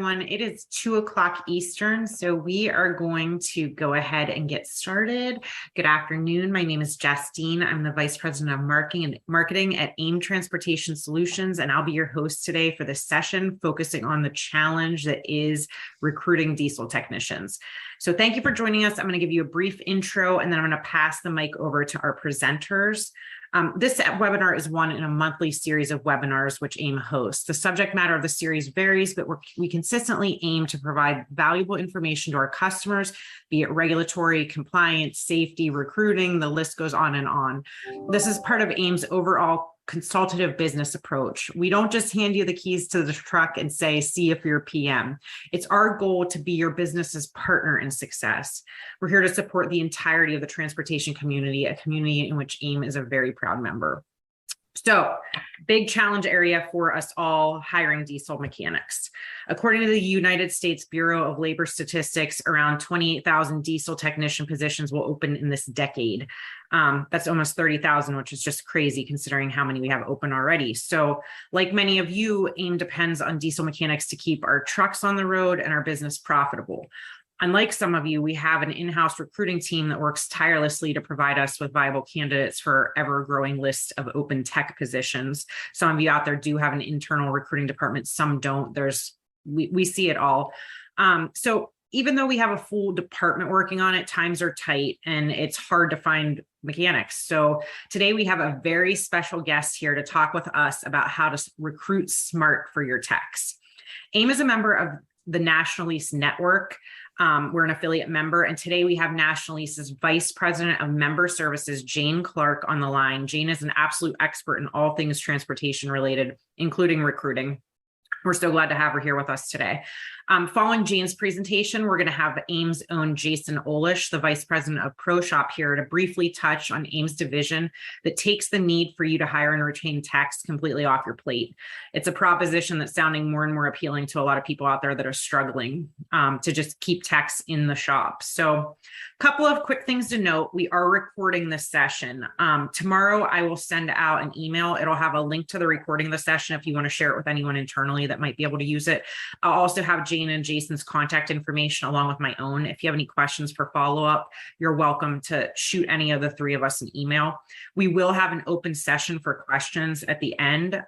everyone. It is 2:00 Eastern, so we are going to go ahead and get started. Good afternoon. My name is Justine. I'm the Vice President of Marketing at AIM Transportation Solutions, and I'll be your host today for this session, focusing on the challenge that is recruiting diesel technicians. So thank you for joining us. I'm going to give you a brief intro, and then I'm going to pass the mic over to our presenters. This webinar is one in a monthly series of webinars which AIM hosts. The subject matter of the series varies, but we consistently aim to provide valuable information to our customers, be it regulatory, compliance, safety, recruiting, the list goes on and on. This is part of AIM's overall consultative business approach. We don't just hand you the keys to the truck and say, see if you're PM. It's our goal to be your business's partner in success. We're here to support the entirety of the transportation community, a community in which AIM is a very proud member. So, big challenge area for us all, hiring diesel mechanics. According to the United States Bureau of Labor Statistics, around 28,000 diesel technician positions will open in this decade. That's almost 30,000, which is just crazy considering how many we have open already. So, like many of you, AIM depends on diesel mechanics to keep our trucks on the road and our business profitable. Unlike some of you, we have an in-house recruiting team that works tirelessly to provide us with viable candidates for our ever-growing list of open tech positions. Some of you out there do have an internal recruiting department, some don't. We see it all. So even though we have a full department working on it, times are tight and it's hard to find mechanics. So today we have a very special guest here to talk with us about how to recruit smart for your techs. AIM is a member of the NationaLease network. We're an affiliate member, and today we have NationaLease's Vice President of Member Services, Jane Clark, on the line. Jane is an absolute expert in all things transportation related, including recruiting. We're so glad to have her here with us today. Following Jane's presentation, we're going to have AIM's own Jason Olesh, the Vice President of ProShop, here to briefly touch on AIM's division that takes the need for you to hire and retain techs completely off your plate. It's a proposition that's sounding more and more appealing to a lot of people out there that are struggling to just keep techs in the shop. So a couple of quick things to note. We are recording this session. Tomorrow, I will send out an email. It'll have a link to the recording of the session if you want to share it with anyone internally that might be able to use it. I'll also have Jane and Jason's contact information along with my own. If you have any questions for follow-up, you're welcome to shoot any of the three of us an email. We will have an open session for questions at the end.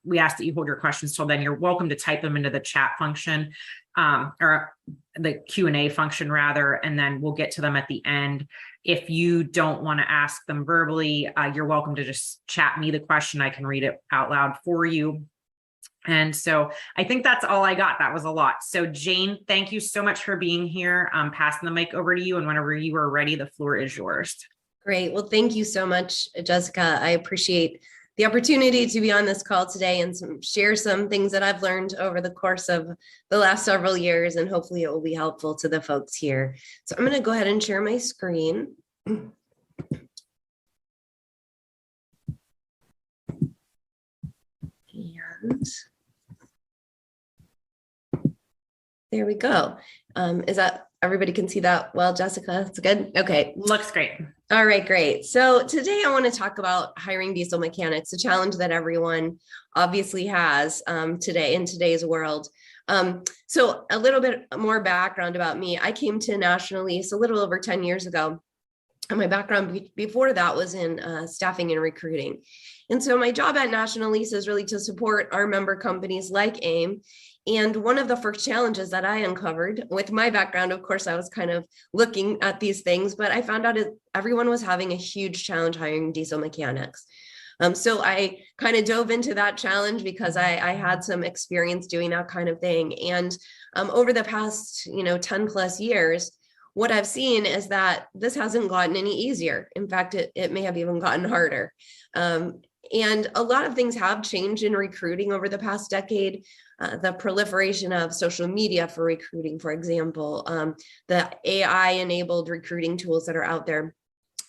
We ask that you hold your questions till then. You're welcome to type them into the chat function or the Q&A function rather, and then we'll get to them at the end. If you don't want to ask them verbally, you're welcome to just chat me the question. I can read it out loud for you. And so I think that's all I got. That was a lot. So Jane, thank you so much for being here. I'm passing the mic over to you. And whenever you are ready, the floor is yours. Great. Well, thank you so much, Jessica. I appreciate the opportunity to be on this call today and share some things that I've learned over the course of the last several years, and hopefully it will be helpful to the folks here. So I'm going to go ahead and share my screen. And there we go. Is that everybody can see that well, Jessica? It's good. Okay. Looks great. All right, great. So today I want to talk about hiring diesel mechanics, a challenge that everyone obviously has today in today's world. So a little bit more background about me. I came to NationaLease a little over 10 years ago. And my background before that was in staffing and recruiting. And so my job at NationaLease is really to support our member companies like AIM. And one of the first challenges that I uncovered with my background, of course, I was kind of looking at these things, but I found out everyone was having a huge challenge hiring diesel mechanics. So I kind of dove into that challenge because I had some experience doing that kind of thing. And over the past, 10 plus years, what I've seen is that this hasn't gotten any easier. In fact, it may have even gotten harder. And a lot of things have changed in recruiting over the past decade. The proliferation of social media for recruiting, for example, the AI-enabled recruiting tools that are out there.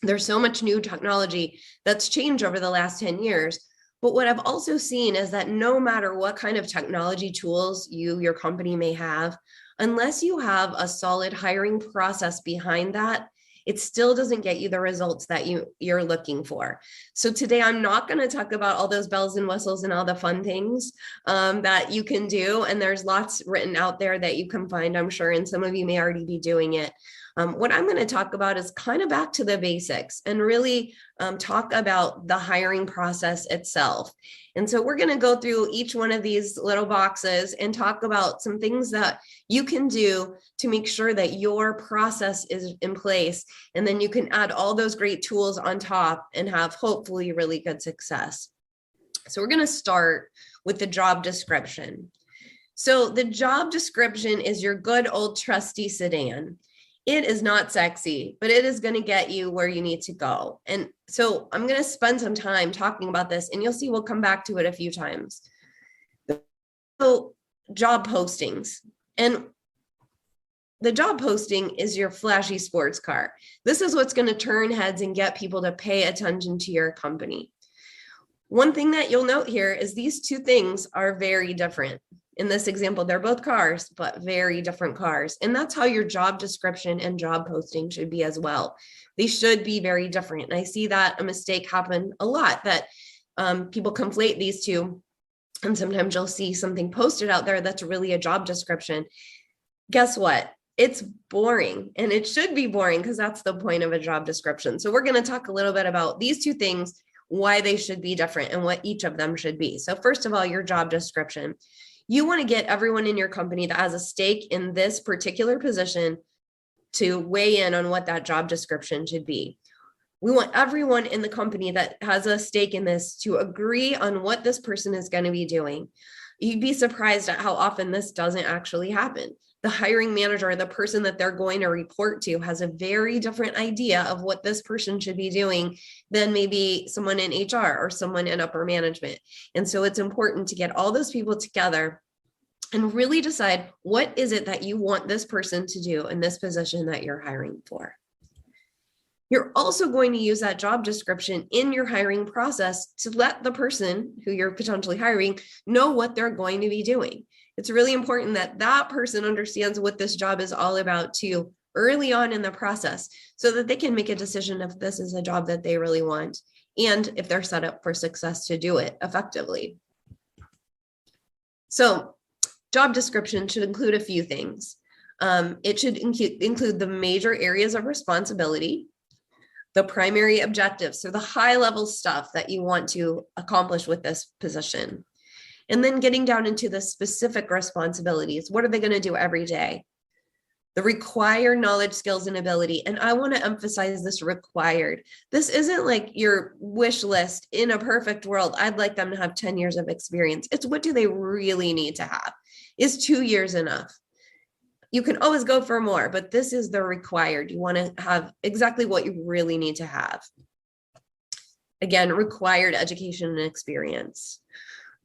There's so much new technology that's changed over the last 10 years. But what I've also seen is that no matter what kind of technology tools your company may have, unless you have a solid hiring process behind that, it still doesn't get you the results that you're looking for. So today I'm not going to talk about all those bells and whistles and all the fun things that you can do. And there's lots written out there that you can find, I'm sure, and some of you may already be doing it. What I'm going to talk about is kind of back to the basics and really talk about the hiring process itself. And so we're going to go through each one of these little boxes and talk about some things that you can do to make sure that your process is in place. And then you can add all those great tools on top and have hopefully really good success. So we're going to start with the job description. So the job description is your good old trusty sedan. It is not sexy, but it is going to get you where you need to go. And so I'm going to spend some time talking about this, and you'll see we'll come back to it a few times. So job postings. And the job posting is your flashy sports car. This is what's going to turn heads and get people to pay attention to your company. One thing that you'll note here is these two things are very different. In this example, they're both cars, but very different cars. And that's how your job description and job posting should be as well. They should be very different. And I see that a mistake happen a lot, that people conflate these two. And sometimes you'll see something posted out there that's really a job description. Guess what? It's boring, and it should be boring because that's the point of a job description. So we're going to talk a little bit about these two things, why they should be different and what each of them should be. So first of all, your job description. You want to get everyone in your company that has a stake in this particular position to weigh in on what that job description should be. We want everyone in the company that has a stake in this to agree on what this person is going to be doing. You'd be surprised at how often this doesn't actually happen. The hiring manager, the person that they're going to report to, has a very different idea of what this person should be doing than maybe someone in HR or someone in upper management. And so it's important to get all those people together and really decide, what is it that you want this person to do in this position that you're hiring for? You're also going to use that job description in your hiring process to let the person who you're potentially hiring know what they're going to be doing. It's really important that that person understands what this job is all about too early on in the process, so that they can make a decision if this is a job that they really want and if they're set up for success to do it effectively. So job description should include a few things. It should include the major areas of responsibility, the primary objectives, so the high level stuff that you want to accomplish with this position. And then getting down into the specific responsibilities. What are they going to do every day? The required knowledge, skills, and ability. And I want to emphasize this required. This isn't like your wish list. In a perfect world, I'd like them to have 10 years of experience. It's what do they really need to have? Is 2 years enough? You can always go for more, but this is the required. You want to have exactly what you really need to have. Again, required education and experience.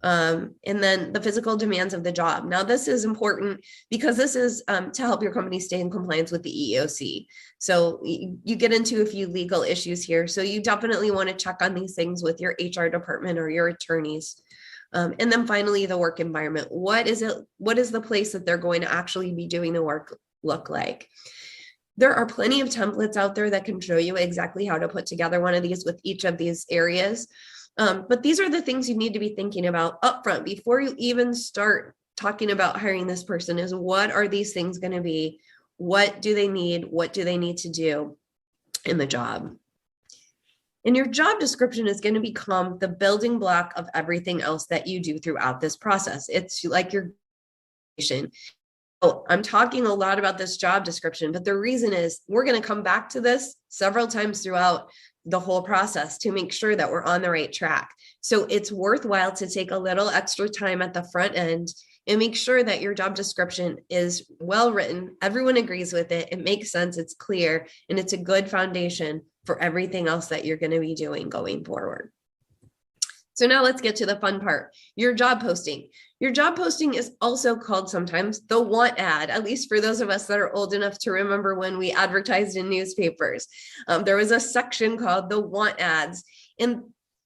And then the physical demands of the job. Now, this is important because this is to help your company stay in compliance with the EEOC. So you get into a few legal issues here. So you definitely want to check on these things with your HR department or your attorneys. And then finally, the work environment. What is it? What is the place that they're going to actually be doing the work look like? There are plenty of templates out there that can show you exactly how to put together one of these with each of these areas. But these are the things you need to be thinking about upfront before you even start talking about hiring this person. Is what are these things going to be? What do they need? What do they need to do in the job? And your job description is going to become the building block of everything else that you do throughout this process. It's like your vision. So I'm talking a lot about this job description, but the reason is we're going to come back to this several times throughout the whole process to make sure that we're on the right track. So it's worthwhile to take a little extra time at the front end and make sure that your job description is well written. Everyone agrees with it. It makes sense. It's clear, and it's a good foundation for everything else that you're going to be doing going forward. So now let's get to the fun part, your job posting. Your job posting is also called sometimes the want ad, at least for those of us that are old enough to remember when we advertised in newspapers. There was a section called the want ads. And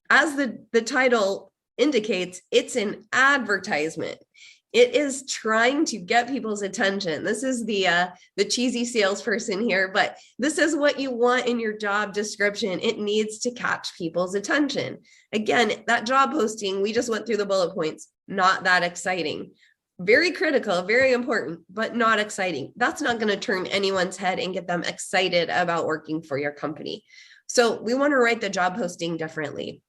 as the title indicates, it's an advertisement. It is trying to get people's attention. This is the cheesy salesperson here, but this is what you want in your job description. It needs to catch people's attention. Again, that job posting, we just went through the bullet points, not that exciting. Very critical, very important, but not exciting. That's not going to turn anyone's head and get them excited about working for your company. So we want to write the job posting differently.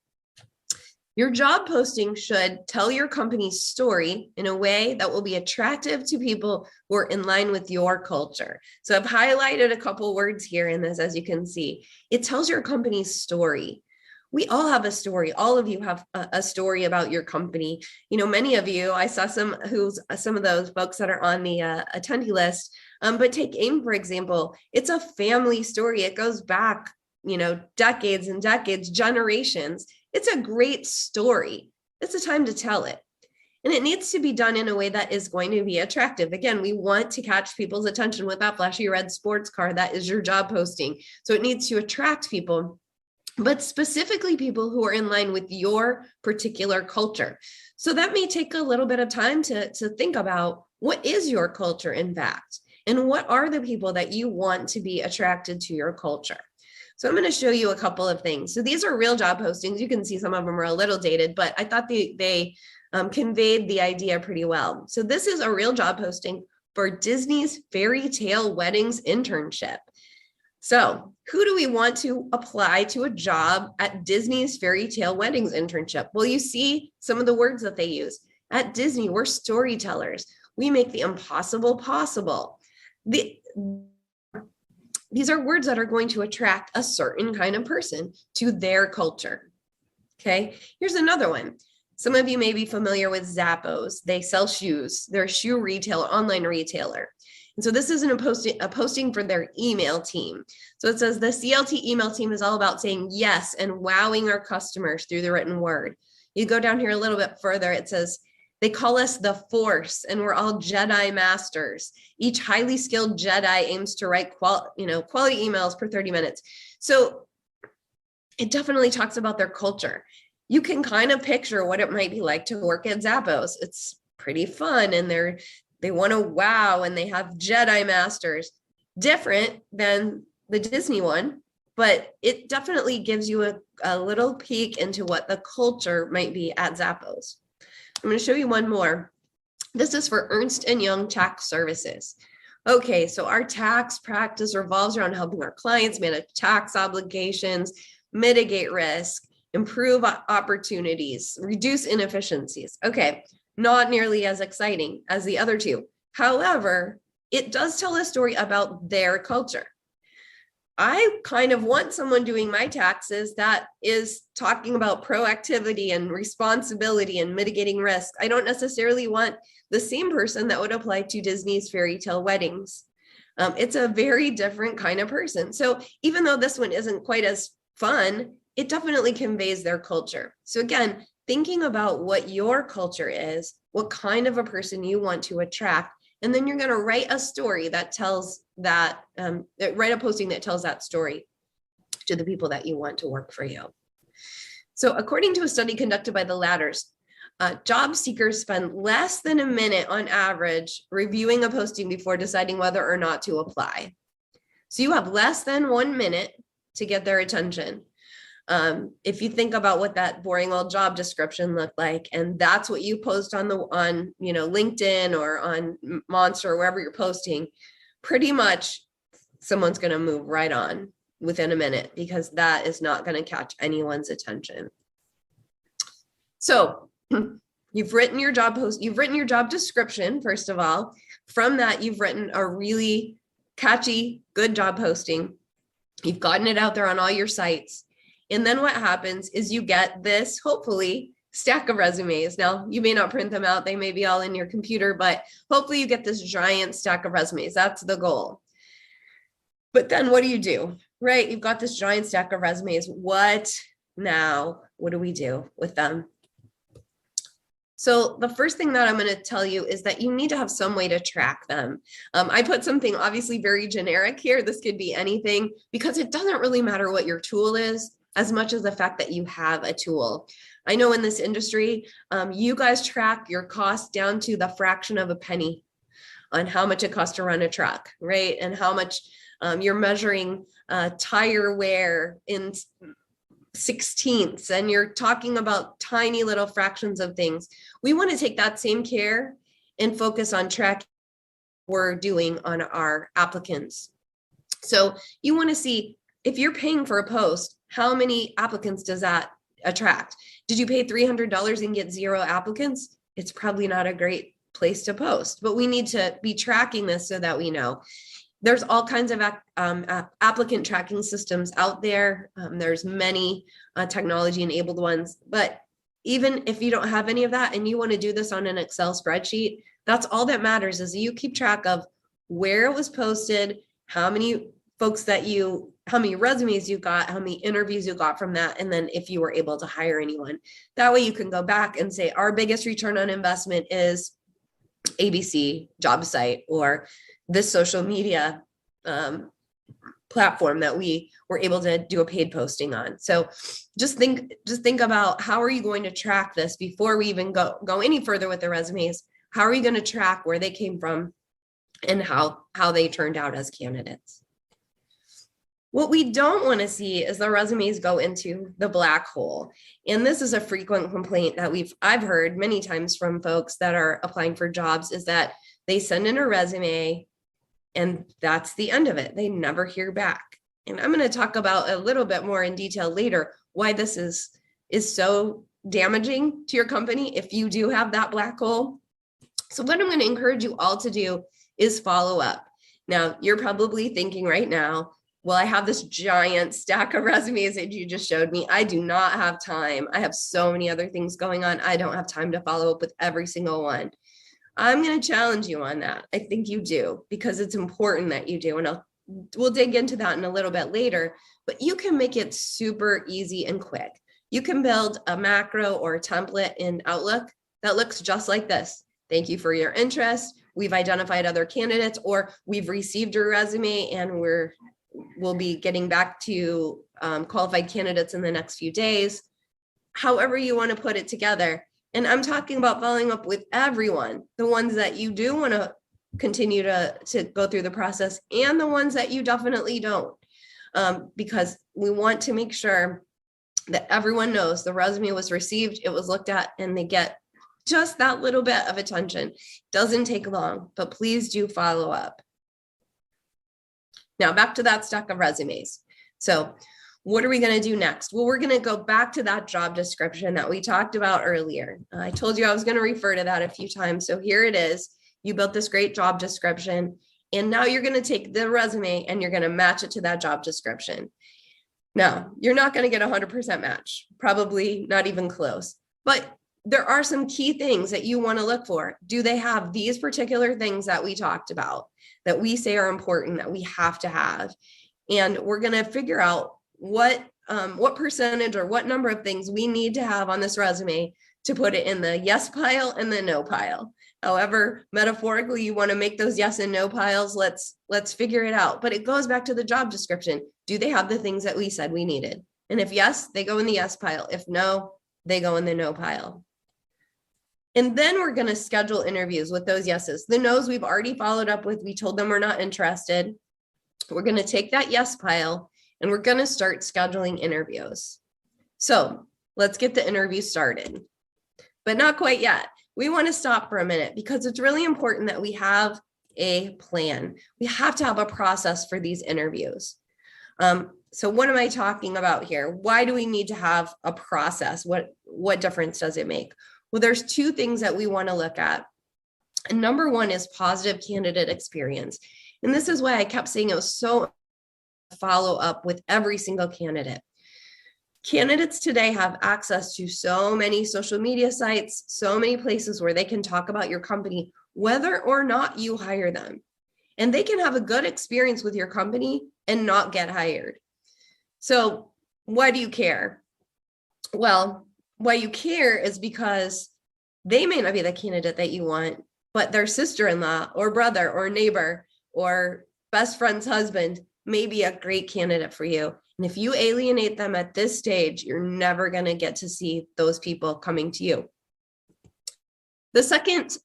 Your job posting should tell your company's story in a way that will be attractive to people who are in line with your culture. So I've highlighted a couple words here in this, as you can see. It tells your company's story. We all have a story. All of you have a story about your company. You know, many of you, I saw some of those folks that are on the attendee list, but take AIM, for example. It's a family story. It goes back, decades and decades, generations. It's a great story. It's a time to tell it. And it needs to be done in a way that is going to be attractive. Again, we want to catch people's attention with that flashy red sports car. That is your job posting. So it needs to attract people, but specifically people who are in line with your particular culture. So that may take a little bit of time to think about, what is your culture in fact? And what are the people that you want to be attracted to your culture? So I'm going to show you a couple of things. So these are real job postings. You can see some of them are a little dated, but I thought they conveyed the idea pretty well. So this is a real job posting for Disney's Fairy Tale Weddings internship. So who do we want to apply to a job at Disney's Fairy Tale Weddings internship? Well, you see some of the words that they use. At Disney, we're storytellers. We make the impossible possible. These are words that are going to attract a certain kind of person to their culture. Okay, here's another one. Some of you may be familiar with Zappos. They sell shoes. They're a shoe retailer, online retailer. And so this isn't a posting for their email team. So it says the CLT email team is all about saying yes and wowing our customers through the written word. You go down here a little bit further, it says, they call us the Force, and we're all Jedi masters. Each highly skilled Jedi aims to write quality emails per 30 minutes. So it definitely talks about their culture. You can kind of picture what it might be like to work at Zappos. It's pretty fun, and they want to wow, and they have Jedi masters. Different than the Disney one, but it definitely gives you a little peek into what the culture might be at Zappos. I'm going to show you one more. This is for Ernst & Young Tax Services. Okay, so our tax practice revolves around helping our clients manage tax obligations, mitigate risk, improve opportunities, reduce inefficiencies. Okay, not nearly as exciting as the other two. However, it does tell a story about their culture. I kind of want someone doing my taxes that is talking about proactivity and responsibility and mitigating risk. I don't necessarily want the same person that would apply to Disney's Fairy Tale Weddings. It's a very different kind of person. So even though this one isn't quite as fun, it definitely conveys their culture. So again, thinking about what your culture is, what kind of a person you want to attract, and then you're going to write a story that tells that, write a posting that tells that story to the people that you want to work for you. So according to a study conducted by the Ladders, job seekers spend less than a minute on average reviewing a posting before deciding whether or not to apply. So you have less than 1 minute to get their attention. If you think about what that boring old job description looked like, and that's what you post on LinkedIn or on Monster or wherever you're posting, pretty much someone's going to move right on within a minute, because that is not going to catch anyone's attention. So you've written your job post, you've written your job description. First of all, from that, you've written a really catchy, good job posting. You've gotten it out there on all your sites. And then what happens is you get this, hopefully, stack of resumes. Now, you may not print them out. They may be all in your computer, but hopefully you get this giant stack of resumes. That's the goal. But then what do? Right? You've got this giant stack of resumes. What now? What do we do with them? So the first thing that I'm going to tell you is that you need to have some way to track them. I put something obviously very generic here. This could be anything, because it doesn't really matter what your tool is as much as the fact that you have a tool. I know in this industry, you guys track your costs down to the fraction of a penny on how much it costs to run a truck, right? And how much you're measuring tire wear in sixteenths, and you're talking about tiny little fractions of things. We want to take that same care and focus on tracking what we're doing on our applicants. So you want to see, if you're paying for a post, how many applicants does that attract? Did you pay $300 and get 0 applicants? It's probably not a great place to post, but we need to be tracking this so that we know. There's all kinds of applicant tracking systems out there. There's many technology enabled ones, but even if you don't have any of that and you want to do this on an Excel spreadsheet, that's all that matters, is you keep track of where it was posted, how many resumes you got, how many interviews you got from that, and then if you were able to hire anyone. That way you can go back and say, our biggest return on investment is ABC job site, or this social media platform that we were able to do a paid posting on. So just think about, how are you going to track this before we even go any further with the resumes? How are you going to track where they came from and how they turned out as candidates? What we don't want to see is the resumes go into the black hole. And this is a frequent complaint that I've heard many times from folks that are applying for jobs, is that they send in a resume and that's the end of it. They never hear back. And I'm going to talk about a little bit more in detail later why this is so damaging to your company if you do have that black hole. So what I'm going to encourage you all to do is follow up. Now, you're probably thinking right now, well, I have this giant stack of resumes that you just showed me. I do not have time. I have so many other things going on. I don't have time to follow up with every single one. I'm going to challenge you on that. I think you do, because it's important that you do. And we'll dig into that in a little bit later, but you can make it super easy and quick. You can build a macro or a template in Outlook that looks just like this. Thank you for your interest. We've identified other candidates, or we've received your resume and we'll be getting back to qualified candidates in the next few days. However you want to put it together. And I'm talking about following up with everyone, the ones that you do want to continue to go through the process, and the ones that you definitely don't, because we want to make sure that everyone knows the resume was received, it was looked at, and they get just that little bit of attention. Doesn't take long, but please do follow up. Now back to that stack of resumes. So what are we going to do next? Well, we're going to go back to that job description that we talked about earlier. I told you I was going to refer to that a few times. So here it is. You built this great job description, and now you're going to take the resume and you're going to match it to that job description. Now, you're not going to get 100% match, probably not even close, but there are some key things that you want to look for. Do they have these particular things that we talked about, that we say are important, that we have to have? And we're going to figure out what percentage or what number of things we need to have on this resume to put it in the yes pile and the no pile. However, metaphorically, you want to make those yes and no piles. Let's figure it out. But it goes back to the job description. Do they have the things that we said we needed? And if yes, they go in the yes pile. If no, they go in the no pile. And then we're going to schedule interviews with those yeses. The no's we've already followed up with. We told them we're not interested. We're going to take that yes pile and we're going to start scheduling interviews. So let's get the interview started, but not quite yet. We want to stop for a minute because it's really important that we have a plan. We have to have a process for these interviews. So what am I talking about here? Why do we need to have a process? What difference does it make? Well, there's two things that we want to look at. And number one is positive candidate experience. And this is why I kept saying it was so follow up with every single candidate. Candidates today have access to so many social media sites, so many places where they can talk about your company, whether or not you hire them. And they can have a good experience with your company and not get hired. So why do you care? Well, why you care is because they may not be the candidate that you want, but their sister-in-law or brother or neighbor or best friend's husband may be a great candidate for you. And if you alienate them at this stage, you're never going to get to see those people coming to you. The second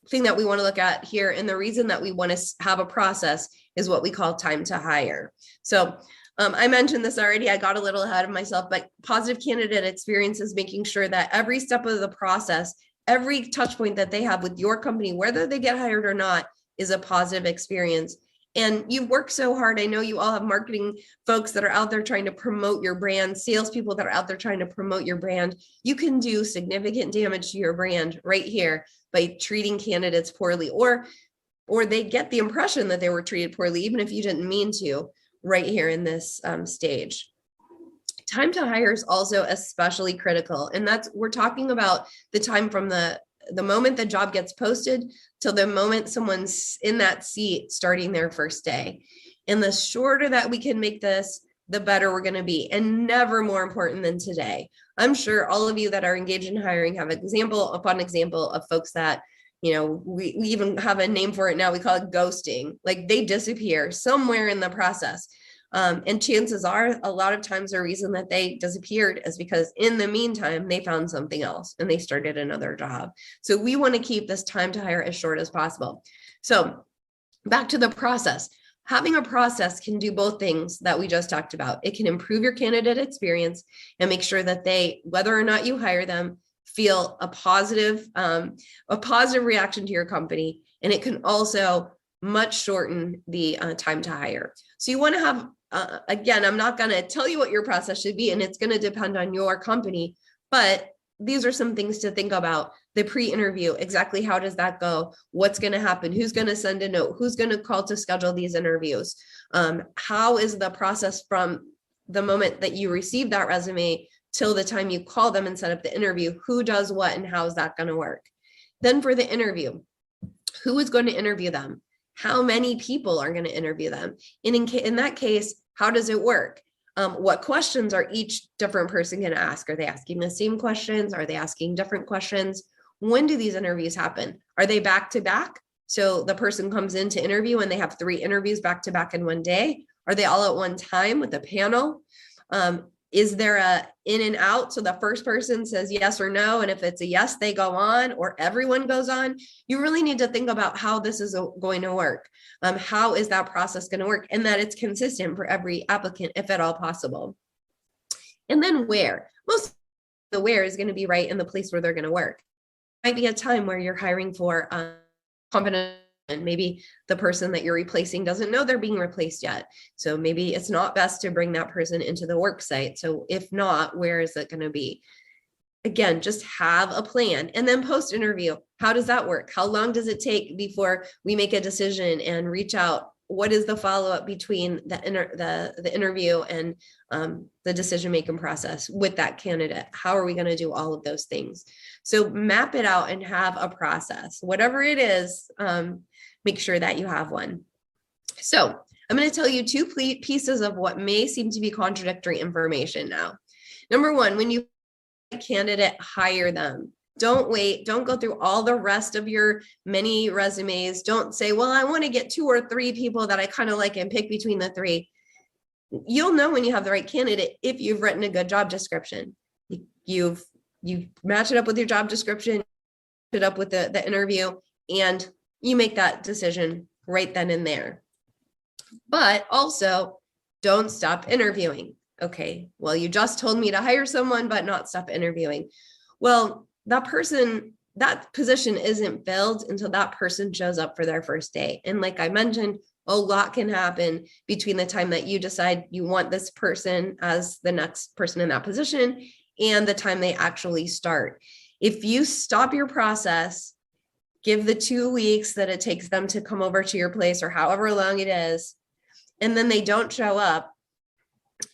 thing that we want to look at here, and the reason that we want to have a process, is what we call time to hire. So I mentioned this already, I got a little ahead of myself, but positive candidate experience is making sure that every step of the process, every touch point that they have with your company, whether they get hired or not, is a positive experience. And you've worked so hard. I know you all have marketing folks that are out there trying to promote your brand, salespeople that are out there trying to promote your brand. You can do significant damage to your brand right here by treating candidates poorly, or they get the impression that they were treated poorly, even if you didn't mean to, right here in this stage. Time to hire is also especially critical. And we're talking about the time from the moment the job gets posted till the moment someone's in that seat starting their first day. And the shorter that we can make this, the better we're going to be, and never more important than today. I'm sure all of you that are engaged in hiring have example upon example of folks that, we even have a name for it now. We call it ghosting. Like, they disappear somewhere in the process. And chances are, a lot of times the reason that they disappeared is because in the meantime, they found something else and they started another job. So we want to keep this time to hire as short as possible. So back to the process. Having a process can do both things that we just talked about. It can improve your candidate experience and make sure that they, whether or not you hire them, feel a positive reaction to your company. And it can also much shorten the time to hire. So you want to have, again, I'm not going to tell you what your process should be, and it's going to depend on your company, but these are some things to think about. The pre-interview, exactly how does that go? What's going to happen? Who's going to send a note? Who's going to call to schedule these interviews? How is the process from the moment that you receive that resume till the time you call them and set up the interview? Who does what, and how is that going to work? Then for the interview, who is going to interview them? How many people are going to interview them? And in that case, how does it work? What questions are each different person going to ask? Are they asking the same questions? Are they asking different questions? When do these interviews happen? Are they back to back? So the person comes in to interview and they have 3 interviews back to back in one day. Are they all at one time with a panel? Is there a in and out? So the first person says yes or no. And if it's a yes, they go on, or everyone goes on. You really need to think about how this is going to work. How is that process going to work? And that it's consistent for every applicant, if at all possible. And then where? Most of the where is going to be right in the place where they're going to work. Might be a time where you're hiring for confidential, and maybe the person that you're replacing doesn't know they're being replaced yet. So maybe it's not best to bring that person into the work site. So if not, where is it going to be? Again, just have a plan. And then post-interview, how does that work? How long does it take before we make a decision and reach out? What is the follow-up between the interview and the decision-making process with that candidate? How are we going to do all of those things? So map it out and have a process. Whatever it is, make sure that you have one. So I'm going to tell you 2 pieces of what may seem to be contradictory information now. Number 1, when you candidate, hire them. Don't wait. Don't go through all the rest of your many resumes. Don't say, well, I want to get 2 or 3 people that I kind of like and pick between the 3. You'll know when you have the right candidate if you've written a good job description. You match it up with your job description, it up with the interview, and you make that decision right then and there. But also, don't stop interviewing. Okay, well, you just told me to hire someone, but not stop interviewing. Well, that position isn't filled until that person shows up for their first day. And like I mentioned, a lot can happen between the time that you decide you want this person as the next person in that position and the time they actually start. If you stop your process, give the 2 weeks that it takes them to come over to your place or however long it is, and then they don't show up,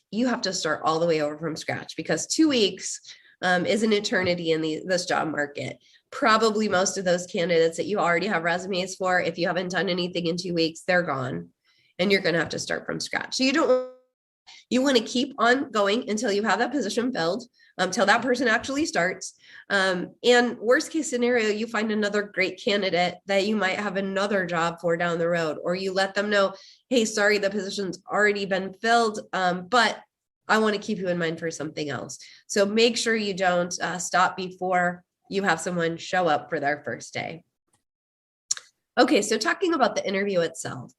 you have to start all the way over from scratch, because 2 weeks is an eternity in this job market. Probably most of those candidates that you already have resumes for, if you haven't done anything in 2 weeks, they're gone and you're going to have to start from scratch. So you want to keep on going until you have that position filled. till that person actually starts. And worst case scenario, you find another great candidate that you might have another job for down the road, or you let them know, hey, sorry, the position's already been filled, but I want to keep you in mind for something else. So make sure you don't stop before you have someone show up for their first day. Okay, so talking about the interview itself.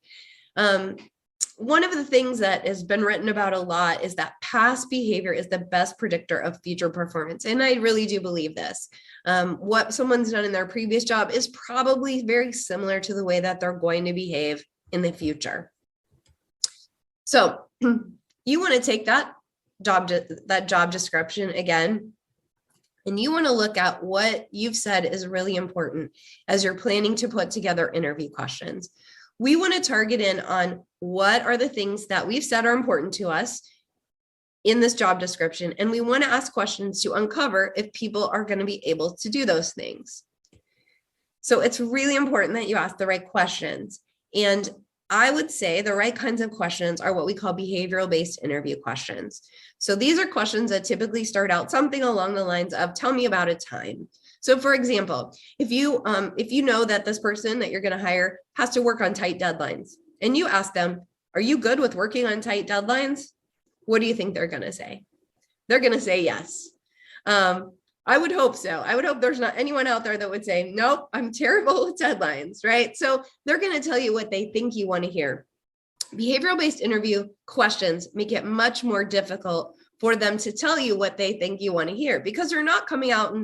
One of the things that has been written about a lot is that past behavior is the best predictor of future performance. And I really do believe this. What someone's done in their previous job is probably very similar to the way that they're going to behave in the future. So you want to take that job description again, and you want to look at what you've said is really important as you're planning to put together interview questions. We want to target in on what are the things that we've said are important to us in this job description. And we want to ask questions to uncover if people are going to be able to do those things. So it's really important that you ask the right questions. And I would say the right kinds of questions are what we call behavioral-based interview questions. So these are questions that typically start out something along the lines of, tell me about a time. So for example, if you know that this person that you're going to hire has to work on tight deadlines, and you ask them, are you good with working on tight deadlines? What do you think they're going to say? They're going to say yes. I would hope so. I would hope there's not anyone out there that would say, nope, I'm terrible with deadlines, right? So they're going to tell you what they think you want to hear. Behavioral-based interview questions make it much more difficult for them to tell you what they think you want to hear, because they're not coming out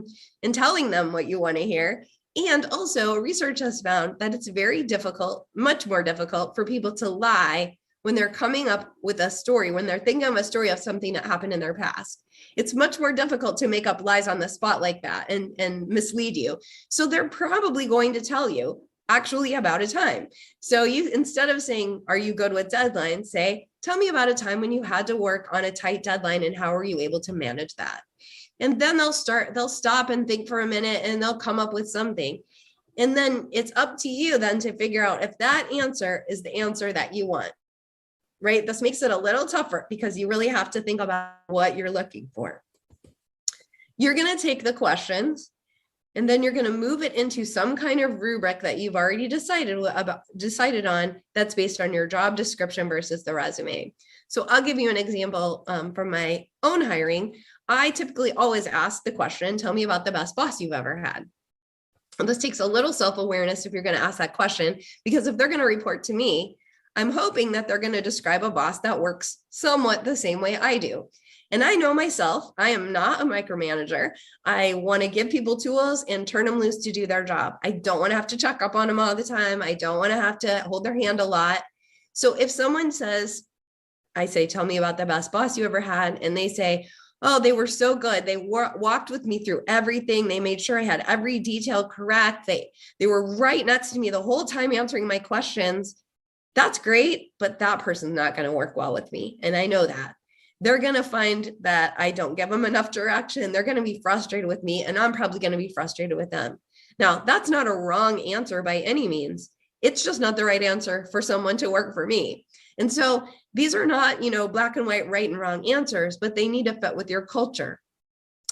and telling them what you want to hear. And also research has found that it's very difficult, much more difficult for people to lie when they're coming up with a story, when they're thinking of a story of something that happened in their past. It's much more difficult to make up lies on the spot like that and mislead you. So they're probably going to tell you actually about a time. So you, instead of saying, are you good with deadlines, say, tell me about a time when you had to work on a tight deadline and how were you able to manage that? And then they'll stop and think for a minute and they'll come up with something. And then it's up to you then to figure out if that answer is the answer that you want, right? This makes it a little tougher because you really have to think about what you're looking for. You're going to take the questions and then you're going to move it into some kind of rubric that you've already decided on that's based on your job description versus the resume. So I'll give you an example from my own hiring. I typically always ask the question, tell me about the best boss you've ever had. And this takes a little self-awareness if you're going to ask that question, because if they're going to report to me, I'm hoping that they're going to describe a boss that works somewhat the same way I do. And I know myself, I am not a micromanager. I want to give people tools and turn them loose to do their job. I don't want to have to check up on them all the time. I don't want to have to hold their hand a lot. So if someone says, I say, tell me about the best boss you ever had, and they say, oh, they were so good. They walked with me through everything. They made sure I had every detail correct. They were right next to me the whole time answering my questions. That's great, but that person's not going to work well with me. And I know that. They're going to find that I don't give them enough direction. They're going to be frustrated with me, and I'm probably going to be frustrated with them. Now, that's not a wrong answer by any means. It's just not the right answer for someone to work for me. And so these are not, black and white, right and wrong answers, but they need to fit with your culture.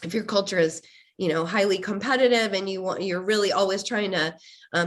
If your culture is, highly competitive and you're really always trying to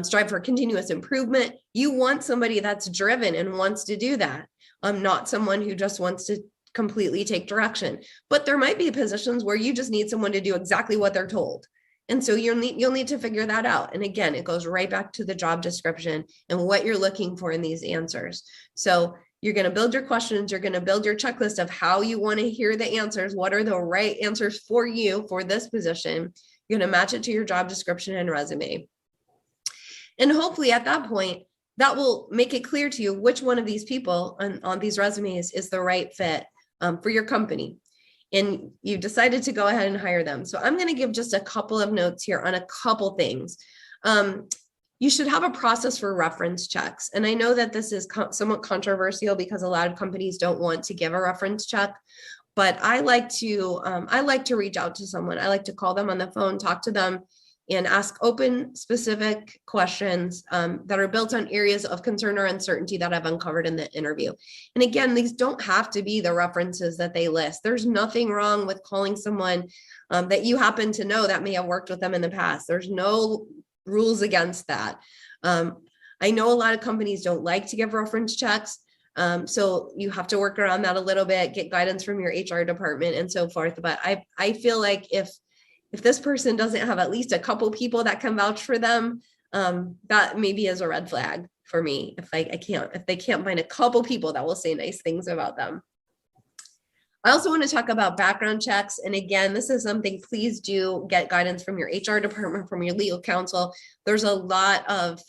strive for continuous improvement, you want somebody that's driven and wants to do that. Not someone who just wants to completely take direction. But there might be positions where you just need someone to do exactly what they're told. And so you'll need to figure that out. And again, it goes right back to the job description and what you're looking for in these answers. So you're going to build your questions. You're going to build your checklist of how you want to hear the answers. What are the right answers for you for this position? You're going to match it to your job description and resume. And hopefully at that point, that will make it clear to you which one of these people on these resumes is the right fit for your company. And you decided to go ahead and hire them. So I'm going to give just a couple of notes here on a couple things. You should have a process for reference checks. And I know that this is somewhat controversial because a lot of companies don't want to give a reference check, but I like to reach out to someone. I like to call them on the phone, talk to them, and ask open, specific questions that are built on areas of concern or uncertainty that I've uncovered in the interview. And again, these don't have to be the references that they list. There's nothing wrong with calling someone that you happen to know that may have worked with them in the past. There's no rules against that. I know a lot of companies don't like to give reference checks. So you have to work around that a little bit, get guidance from your HR department and so forth. But I feel like if this person doesn't have at least a couple people that can vouch for them, that maybe is a red flag for me. If they can't find a couple people that will say nice things about them. I also want to talk about background checks. And again, this is something, please do get guidance from your HR department, from your legal counsel. There's a lot of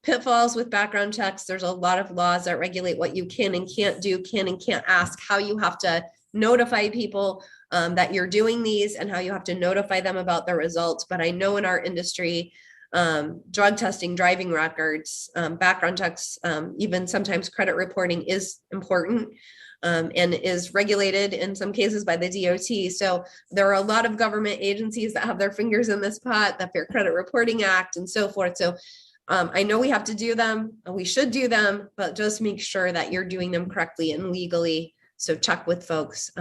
pitfalls with background checks. There's a lot of laws that regulate what you can and can't do, can and can't ask, how you have to notify people that you're doing these, and how you have to notify them about the results. But I know in our industry, drug testing, driving records, background checks, even sometimes credit reporting is important. And is regulated in some cases by the DOT. So there are a lot of government agencies that have their fingers in this pot, the Fair Credit Reporting Act and so forth. So I know we have to do them, and we should do them, but just make sure that you're doing them correctly and legally. So check with folks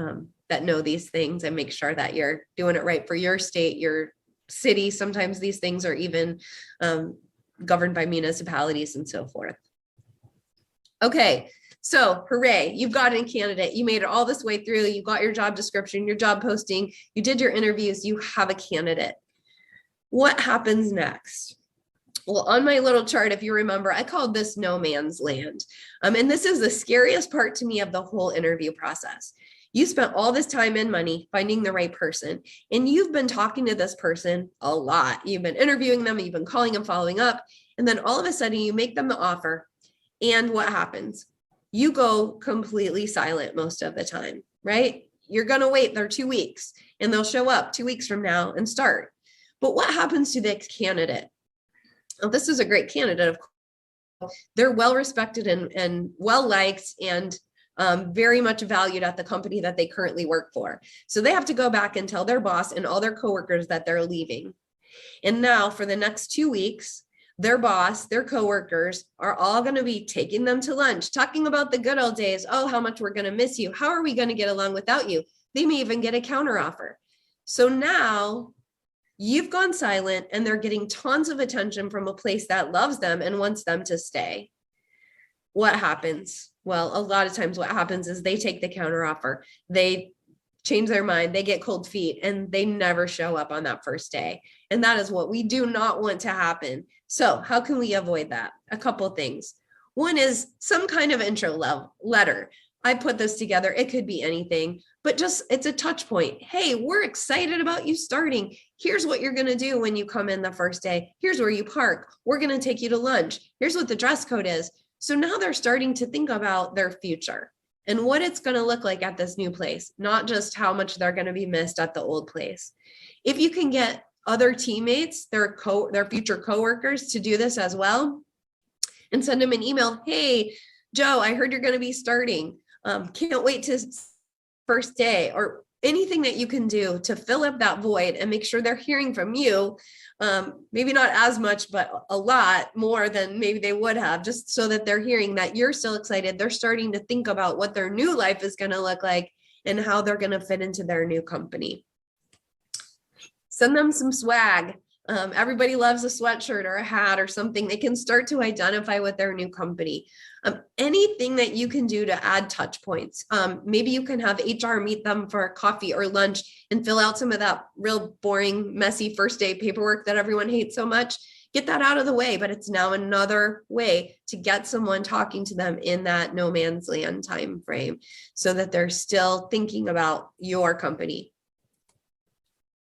that know these things and make sure that you're doing it right for your state, your city. Sometimes these things are even governed by municipalities and so forth. Okay. So hooray, you've got a candidate. You made it all this way through. You got your job description, your job posting, you did your interviews, you have a candidate. What happens next? Well, on my little chart, if you remember, I called this no man's land. And this is the scariest part to me of the whole interview process. You spent all this time and money finding the right person, and you've been talking to this person a lot. You've been interviewing them, you've been calling them, following up, and then all of a sudden you make them the offer. And what happens? You go completely silent most of the time, right? You're going to wait their 2 weeks and they'll show up 2 weeks from now and start. But what happens to the candidate? Well, this is a great candidate. Of course. They're well respected and well liked and very much valued at the company that they currently work for. So they have to go back and tell their boss and all their coworkers that they're leaving. And now for the next 2 weeks, their boss, their coworkers are all going to be taking them to lunch, talking about the good old days. Oh, how much we're going to miss you. How are we going to get along without you? They may even get a counteroffer. So now you've gone silent and they're getting tons of attention from a place that loves them and wants them to stay. What happens? Well, a lot of times what happens is they take the counteroffer. They change their mind, they get cold feet, and they never show up on that first day. And that is what we do not want to happen. So how can we avoid that? A couple things. One is some kind of intro letter. I put this together. It could be anything, but just it's a touch point. Hey, we're excited about you starting. Here's what you're going to do when you come in the first day. Here's where you park. We're going to take you to lunch. Here's what the dress code is. So now they're starting to think about their future and what it's going to look like at this new place, not just how much they're going to be missed at the old place. If you can get other teammates, their future coworkers to do this as well, and send them an email. Hey, Joe, I heard you're going to be starting. Can't wait to first day, or anything that you can do to fill up that void and make sure they're hearing from you. Maybe not as much, but a lot more than maybe they would have, just so that they're hearing that you're still excited. They're starting to think about what their new life is going to look like and how they're going to fit into their new company. Send them some swag. Everybody loves a sweatshirt or a hat or something. They can start to identify with their new company. Anything that you can do to add touch points. Maybe you can have HR meet them for coffee or lunch and fill out some of that real boring, messy first day paperwork that everyone hates so much. Get that out of the way, but it's now another way to get someone talking to them in that no man's land time frame so that they're still thinking about your company.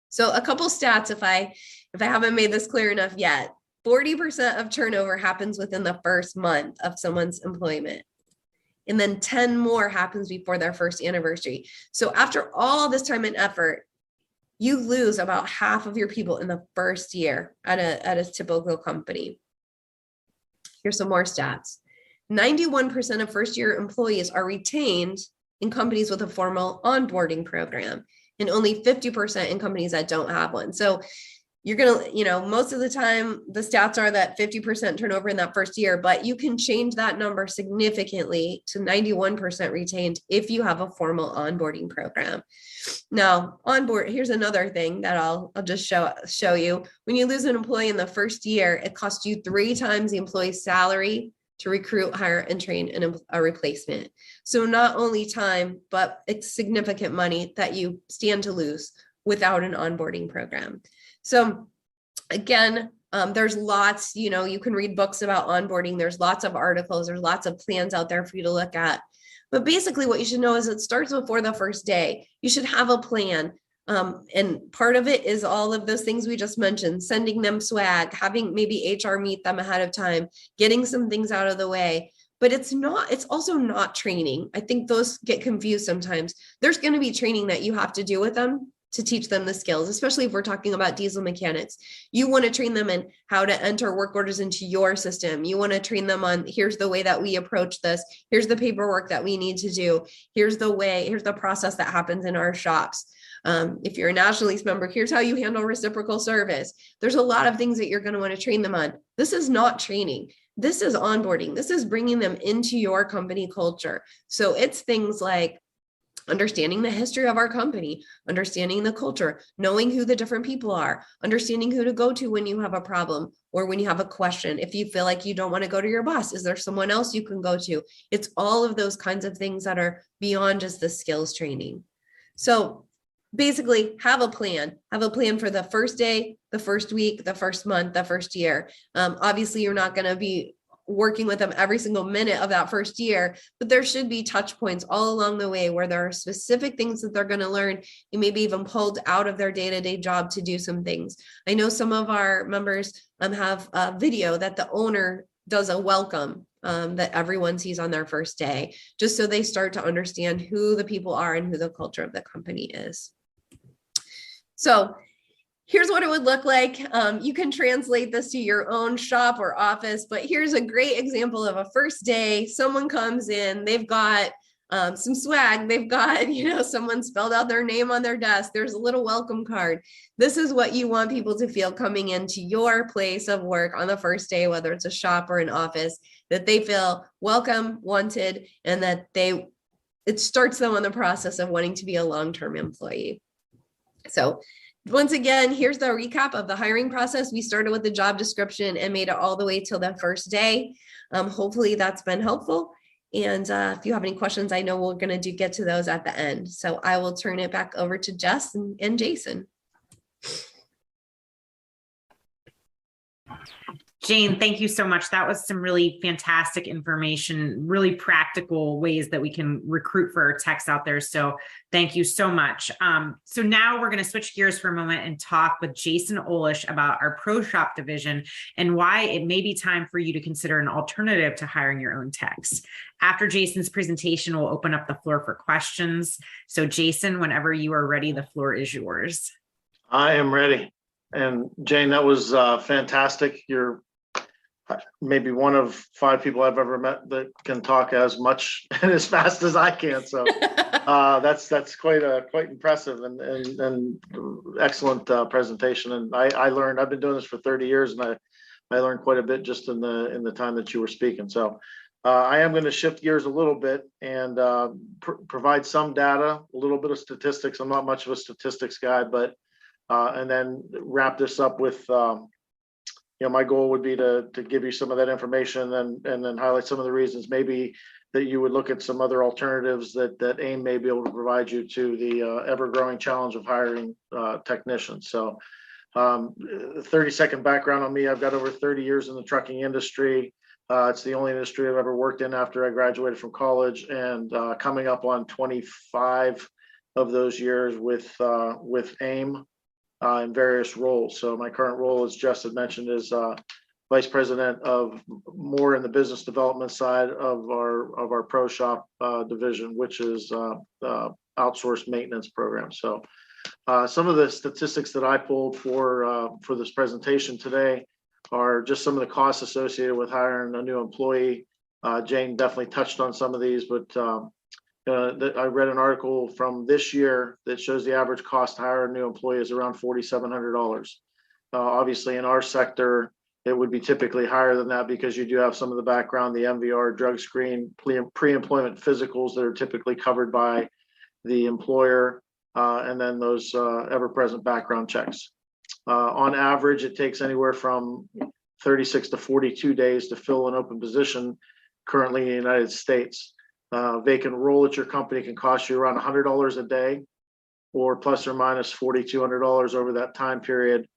So a couple stats, if I haven't made this clear enough yet, 40% of turnover happens within the first month of someone's employment. And then 10 more happens before their first anniversary. So after all this time and effort, you lose about half of your people in the first year at a typical company. Here's some more stats. 91% of first-year employees are retained in companies with a formal onboarding program, and only 50% in companies that don't have one. So you're going to, most of the time the stats are that 50% turnover in that first year, but you can change that number significantly to 91% retained if you have a formal onboarding program. Now, here's another thing that I'll just show you. When you lose an employee in the first year, it costs you 3 times the employee's salary to recruit, hire, and train a replacement. So not only time, but it's significant money that you stand to lose without an onboarding program. So again, there's lots, you can read books about onboarding. There's lots of articles. There's lots of plans out there for you to look at. But basically what you should know is it starts before the first day. You should have a plan. And part of it is all of those things we just mentioned, sending them swag, having maybe HR meet them ahead of time, getting some things out of the way. But it's also not training. I think those get confused sometimes. There's going to be training that you have to do with them to teach them the skills, especially if we're talking about diesel mechanics. You want to train them in how to enter work orders into your system. You want to train them on, here's the way that we approach this. Here's the paperwork that we need to do. Here's the process that happens in our shops. If you're a NationaLease member, here's how you handle reciprocal service. There's a lot of things that you're going to want to train them on. This is not training. This is onboarding. This is bringing them into your company culture. So it's things like understanding the history of our company, understanding the culture, knowing who the different people are, understanding who to go to when you have a problem or when you have a question. If you feel like you don't want to go to your boss, is there someone else you can go to? It's all of those kinds of things that are beyond just the skills training. So basically have a plan for the first day, the first week, the first month, the first year. Obviously you're not going to be working with them every single minute of that first year, but there should be touch points all along the way where there are specific things that they're going to learn and maybe even pulled out of their day-to-day job to do some things. I know some of our members have a video that the owner does a welcome that everyone sees on their first day, just so they start to understand who the people are and who the culture of the company is. So here's what it would look like. You can translate this to your own shop or office, but here's a great example of a first day. Someone comes in, they've got some swag. They've got, someone spelled out their name on their desk. There's a little welcome card. This is what you want people to feel coming into your place of work on the first day, whether it's a shop or an office, that they feel welcome, wanted, and that it starts them on the process of wanting to be a long-term employee. So once again, here's the recap of the hiring process. We started with the job description and made it all the way till the first day. Hopefully that's been helpful. And if you have any questions, I know we're going to get to those at the end. So I will turn it back over to Jess and Jason. Jane, thank you so much. That was some really fantastic information, really practical ways that we can recruit for our techs out there. So thank you so much. So now we're going to switch gears for a moment and talk with Jason Olesh about our ProShop division and why it may be time for you to consider an alternative to hiring your own techs. After Jason's presentation, we'll open up the floor for questions. So Jason, whenever you are ready, the floor is yours. I am ready. And Jane, that was fantastic. You're maybe one of 5 people I've ever met that can talk as much and as fast as I can. So that's quite impressive and excellent presentation. And I learned, I've been doing this for 30 years and I learned quite a bit just in the time that you were speaking. So I am going to shift gears a little bit and provide some data, a little bit of statistics. I'm not much of a statistics guy, but and then wrap this up with my goal would be to give you some of that information and then highlight some of the reasons maybe that you would look at some other alternatives that AIM may be able to provide you to the ever-growing challenge of hiring technicians. So 30-second background on me. I've got over 30 years in the trucking industry. It's the only industry I've ever worked in after I graduated from college, and coming up on 25 of those years with AIM. In various roles. So my current role, as Jess had mentioned, is Vice President of more in the business development side of our ProShop division, which is outsourced maintenance program. So some of the statistics that I pulled for this presentation today are just some of the costs associated with hiring a new employee. Jane definitely touched on some of these, but I read an article from this year that shows the average cost to hire a new employee is around $4,700. Obviously, in our sector, it would be typically higher than that because you do have some of the background, the MVR, drug screen, pre-employment physicals that are typically covered by the employer, and then those ever-present background checks. On average, it takes anywhere from 36 to 42 days to fill an open position currently in the United States. Vacant role at your company can cost you around $100 a day, or plus or minus $4,200 over that time period,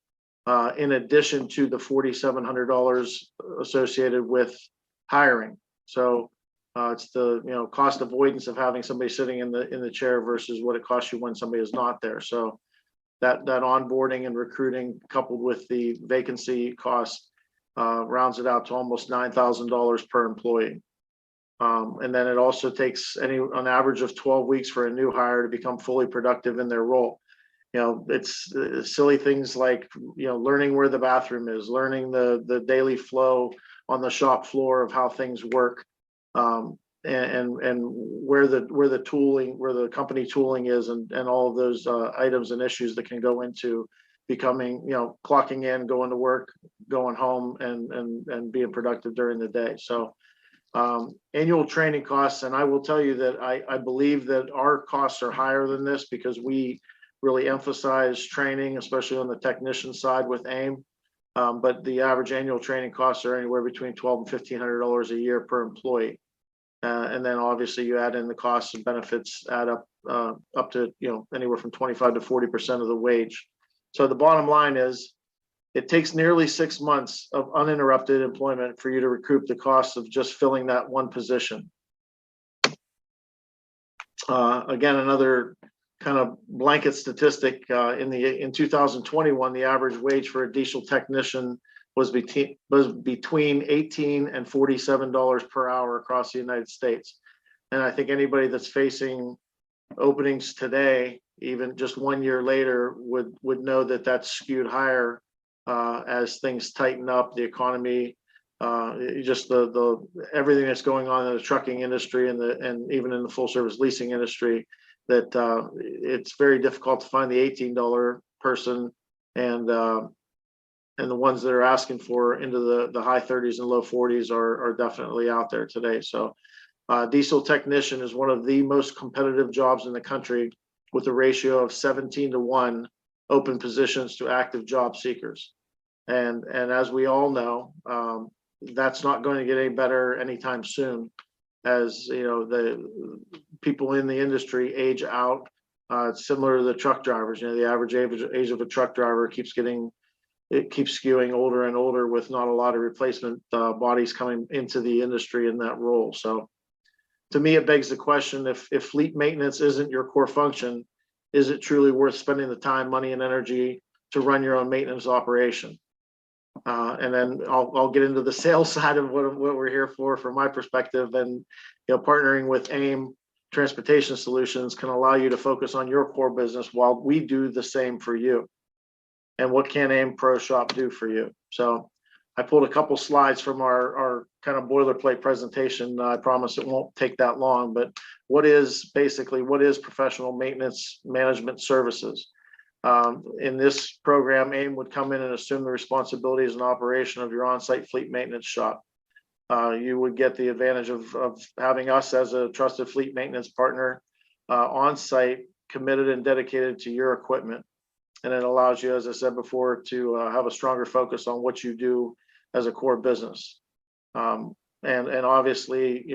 in addition to the $4,700 associated with hiring. So it's the cost avoidance of having somebody sitting in the chair versus what it costs you when somebody is not there. So that onboarding and recruiting coupled with the vacancy cost rounds it out to almost $9,000 per employee. And then it also takes on average of 12 weeks for a new hire to become fully productive in their role. It's silly things like, learning where the bathroom is, learning the daily flow on the shop floor of how things work, and where the company tooling is, and all of those items and issues that can go into becoming, clocking in, going to work, going home, and being productive during the day. So annual training costs, and I will tell you that I believe that our costs are higher than this because we really emphasize training, especially on the technician side with AIM. But the average annual training costs are anywhere between $1,200 and $1,500 a year per employee. And then obviously you add in the costs and benefits add up to anywhere from 25 to 40% of the wage. So the bottom line is, it takes nearly 6 months of uninterrupted employment for you to recoup the cost of just filling that one position. Again, another kind of blanket statistic, in 2021, the average wage for a diesel technician was between $18 and $47 per hour across the United States. And I think anybody that's facing openings today, even just 1 year later, would know that that's skewed higher as things tighten up, the economy, just the everything that's going on in the trucking industry and even in the full service leasing industry, that it's very difficult to find the $18 person, and the ones that are asking for into the high 30s and low 40s are definitely out there today. So diesel technician is one of the most competitive jobs in the country, with a ratio of 17-to-1 open positions to active job seekers. And as we all know, that's not going to get any better anytime soon. As the people in the industry age out, it's similar to the truck drivers. The average age of a truck driver keeps skewing older and older, with not a lot of replacement bodies coming into the industry in that role. So to me, it begs the question, if fleet maintenance isn't your core function, is it truly worth spending the time, money, and energy to run your own maintenance operation? And then I'll get into the sales side of what we're here for, from my perspective. And partnering with AIM Transportation Solutions can allow you to focus on your core business while we do the same for you. And what can AIM ProShop do for you? So I pulled a couple slides from our kind of boilerplate presentation. I promise it won't take that long, but what is professional maintenance management services? In this program, AIM would come in and assume the responsibilities and operation of your on-site fleet maintenance shop. You would get the advantage of having us as a trusted fleet maintenance partner on-site, committed and dedicated to your equipment. And it allows you, as I said before, to have a stronger focus on what you do as a core business. And obviously,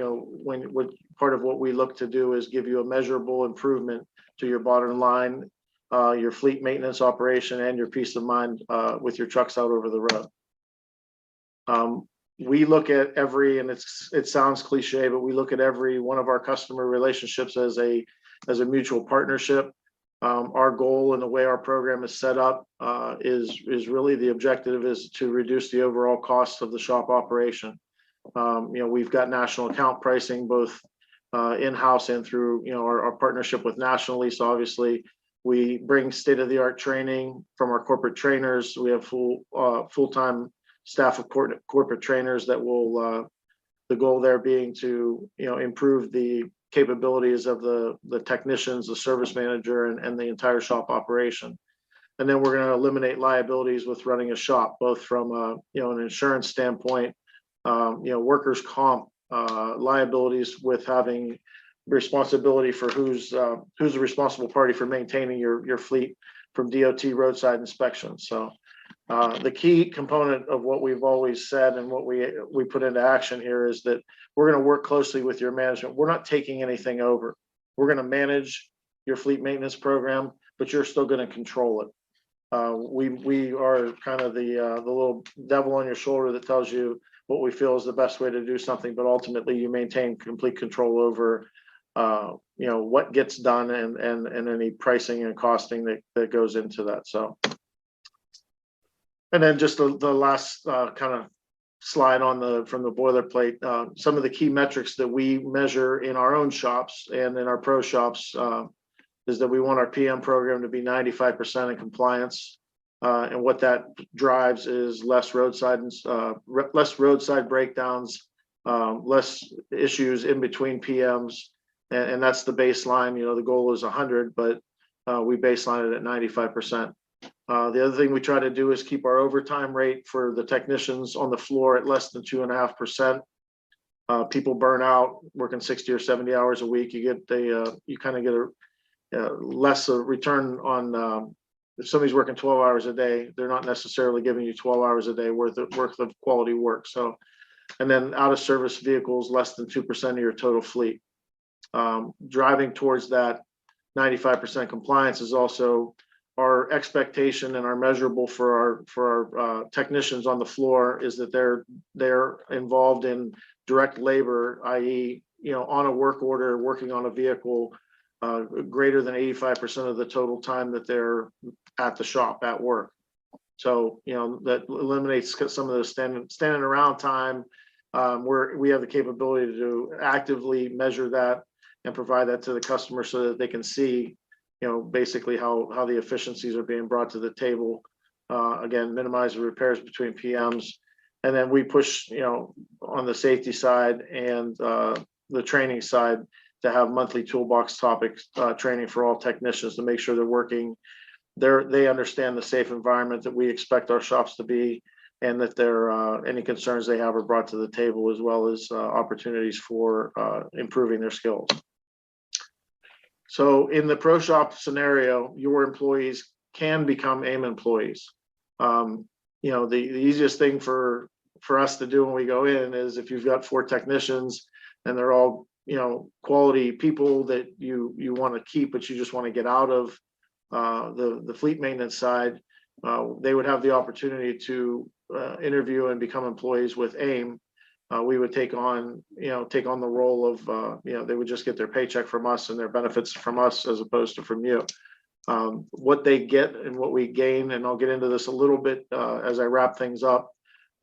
part of what we look to do is give you a measurable improvement to your bottom line, your fleet maintenance operation, and your peace of mind with your trucks out over the road. We look at and it sounds cliche, but we look at every one of our customer relationships as a mutual partnership. Our goal and the way our program is set up is really, the objective is to reduce the overall cost of the shop operation. We've got national account pricing, both in-house and through our partnership with NationaLease. Obviously, we bring state-of-the-art training from our corporate trainers. We have full-time staff of corporate trainers that will, the goal there being to improve the capabilities of the technicians, the service manager, and the entire shop operation. And then we're going to eliminate liabilities with running a shop, both from an insurance standpoint, workers' comp liabilities with having responsibility for who's the responsible party for maintaining your fleet from DOT roadside inspections. So the key component of what we've always said and what we put into action here is that we're going to work closely with your management. We're not taking anything over. We're going to manage your fleet maintenance program, but you're still going to control it. We are kind of the little devil on your shoulder that tells you what we feel is the best way to do something, but ultimately you maintain complete control over what gets done and any pricing and costing that goes into that. So, and then just the last kind of slide from the boilerplate, some of the key metrics that we measure in our own shops and in our pro shops is that we want our PM program to be 95% in compliance. And what that drives is less roadside breakdowns, less issues in between PMs. And that's the baseline. The goal is 100, but we baseline it at 95%. The other thing we try to do is keep our overtime rate for the technicians on the floor at less than 2.5%. People burn out working 60 or 70 hours a week. You kind of get a less return on if somebody's working 12 hours a day, they're not necessarily giving you 12 hours a day worth of quality work. So, and then out of service vehicles, less than 2% of your total fleet. Driving towards that 95% compliance is also our expectation, and our measurable for our technicians on the floor is that they're involved in direct labor, i.e., on a work order, working on a vehicle, greater than 85% of the total time that they're at the shop at work. So that eliminates some of the standing around time, where we have the capability to actively measure that and provide that to the customer so that they can see basically how the efficiencies are being brought to the table. Again, minimize the repairs between PMs. And then we push, on the safety side and the training side to have monthly toolbox topics training for all technicians to make sure they're working. They understand the safe environment that we expect our shops to be, and that any concerns they have are brought to the table, as well as opportunities for improving their skills. So in the pro shop scenario, your employees can become AIM employees. The easiest thing for us to do when we go in is, if you've got 4 technicians and they're all quality people that you want to keep, but you just want to get out of the fleet maintenance side, they would have the opportunity to interview and become employees with AIM. We would take on the role of, they would just get their paycheck from us and their benefits from us, as opposed to from you. What they get and what we gain, and I'll get into this a little bit as I wrap things up.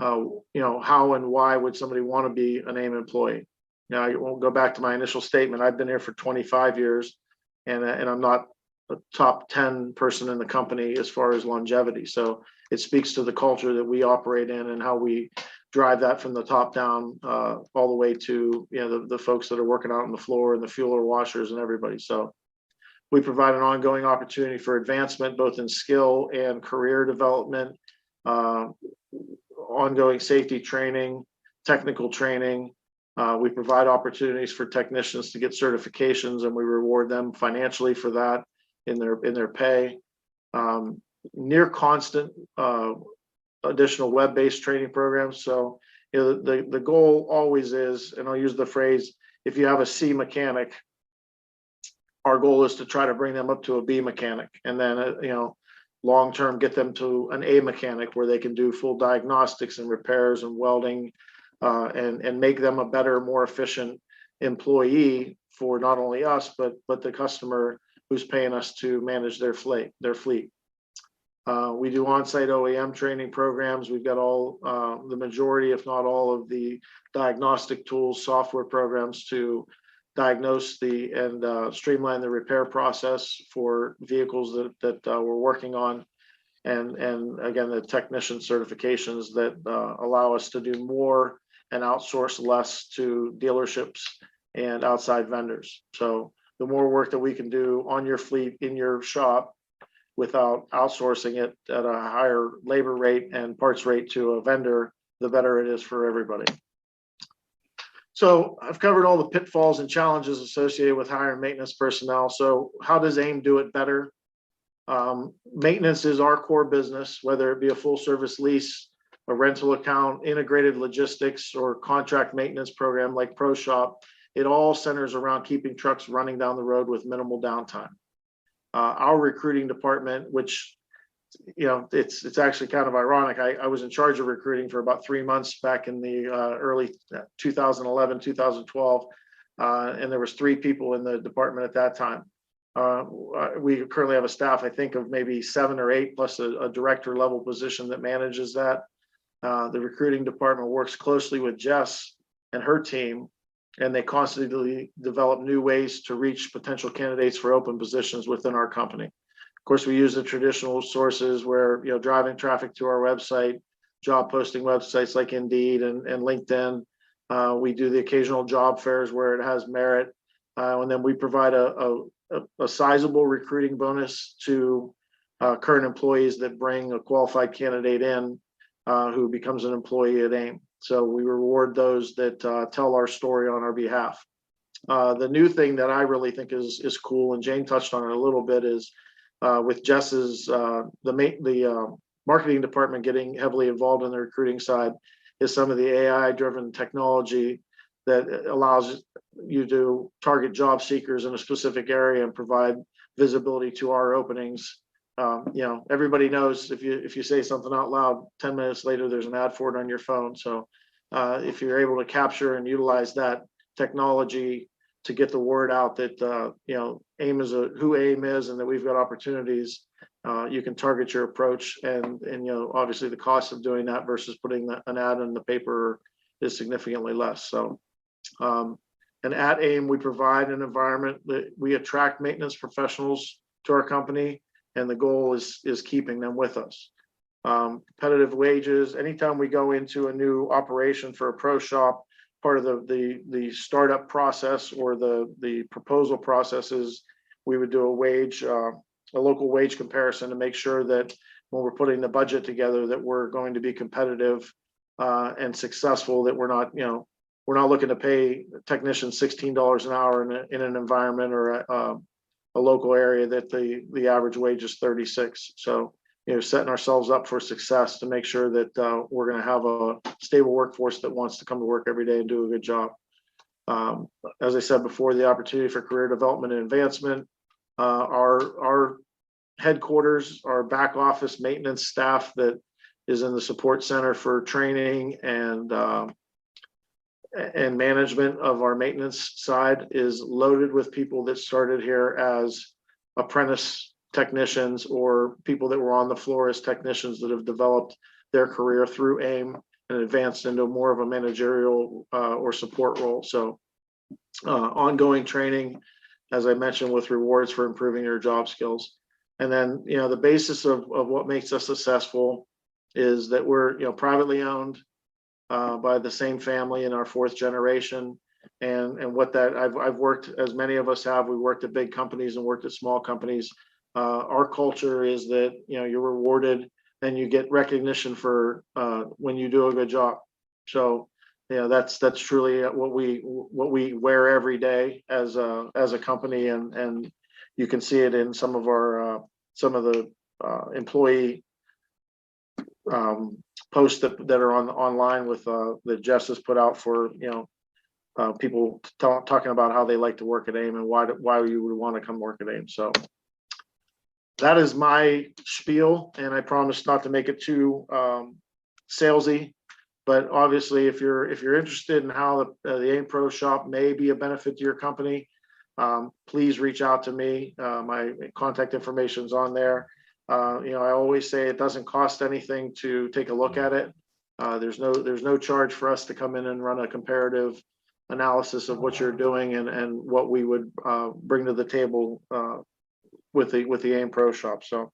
How and why would somebody want to be an AIM employee? Now, I won't go back to my initial statement. I've been here for 25 years, and I'm not a top 10 person in the company as far as longevity. So it speaks to the culture that we operate in and how we drive that from the top down, all the way to the folks that are working out on the floor and the fueler, washers, and everybody. So we provide an ongoing opportunity for advancement, both in skill and career development, ongoing safety training, technical training. We provide opportunities for technicians to get certifications, and we reward them financially for that in their pay. Near constant additional web-based training programs. So the goal always is, and I'll use the phrase, if you have a C mechanic, our goal is to try to bring them up to a B mechanic, and then long term get them to an A mechanic, where they can do full diagnostics and repairs and welding, and make them a better, more efficient employee for not only us, but the customer who's paying us to manage their fleet. We do on-site OEM training programs. We've got the majority, if not all, of the diagnostic tools, software programs to diagnose and streamline the repair process for vehicles that we're working on. And again, the technician certifications that allow us to do more and outsource less to dealerships and outside vendors. So the more work that we can do on your fleet, in your shop, without outsourcing it at a higher labor rate and parts rate to a vendor, the better it is for everybody. So I've covered all the pitfalls and challenges associated with hiring maintenance personnel. So how does AIM do it better? Maintenance is our core business, whether it be a full service lease, a rental account, integrated logistics, or contract maintenance program like ProShop. It all centers around keeping trucks running down the road with minimal downtime. Our recruiting department, which, it's actually kind of ironic. I was in charge of recruiting for about 3 months back in the early 2011, 2012. And there was 3 people in the department at that time. We currently have a staff, I think, of maybe 7 or 8 plus a director level position that manages that. The recruiting department works closely with Jess and her team, and they constantly develop new ways to reach potential candidates for open positions within our company. Of course, we use the traditional sources where, driving traffic to our website, job posting websites like Indeed and LinkedIn. We do the occasional job fairs where it has merit. And then we provide a sizable recruiting bonus to current employees that bring a qualified candidate in who becomes an employee at AIM. So we reward those that tell our story on our behalf. The new thing that I really think is cool, and Jane touched on it a little bit, is with Jess's the marketing department getting heavily involved in the recruiting side, is some of the AI-driven technology that allows you to target job seekers in a specific area and provide visibility to our openings. Everybody knows if you say something out loud, 10 minutes later, there's an ad for it on your phone. So if you're able to capture and utilize that technology to get the word out that, AIM is who AIM is and that we've got opportunities, you can target your approach. And obviously the cost of doing that versus putting an ad in the paper is significantly less. So, and at AIM, we provide an environment that we attract maintenance professionals to our company, and the goal is keeping them with us. Competitive wages. Anytime we go into a new operation for a pro shop, part of the startup process or the proposal process is we would do a local wage comparison to make sure that when we're putting the budget together that we're going to be competitive and successful, that we're not looking to pay technicians $16 an hour in an environment or a local area that the average wage is 36. So, setting ourselves up for success to make sure that we're going to have a stable workforce that wants to come to work every day and do a good job. As I said before, the opportunity for career development and advancement. Our headquarters, our back office maintenance staff that is in the support center for training and management of our maintenance side is loaded with people that started here as apprentice technicians or people that were on the floor as technicians that have developed their career through AIM and advanced into more of a managerial or support role. So ongoing training, as I mentioned, with rewards for improving your job skills. And then, the basis of what makes us successful is that we're, privately owned by the same family in our 4th generation. And what that I've worked, as many of us have, we worked at big companies and worked at small companies. Our culture is that, you're rewarded and you get recognition for when you do a good job. So, that's truly what we wear every day as a company, and you can see it in some of the employee posts that are online with that Jess has put out for people talking about how they like to work at AIM and why you would want to come work at AIM. So that is my spiel, and I promise not to make it too salesy. But obviously, if you're interested in how the AIM Pro Shop may be a benefit to your company, please reach out to me. My contact information is on there. I always say it doesn't cost anything to take a look at it. There's no charge for us to come in and run a comparative analysis of what you're doing and what we would bring to the table with the AIM Pro Shop. So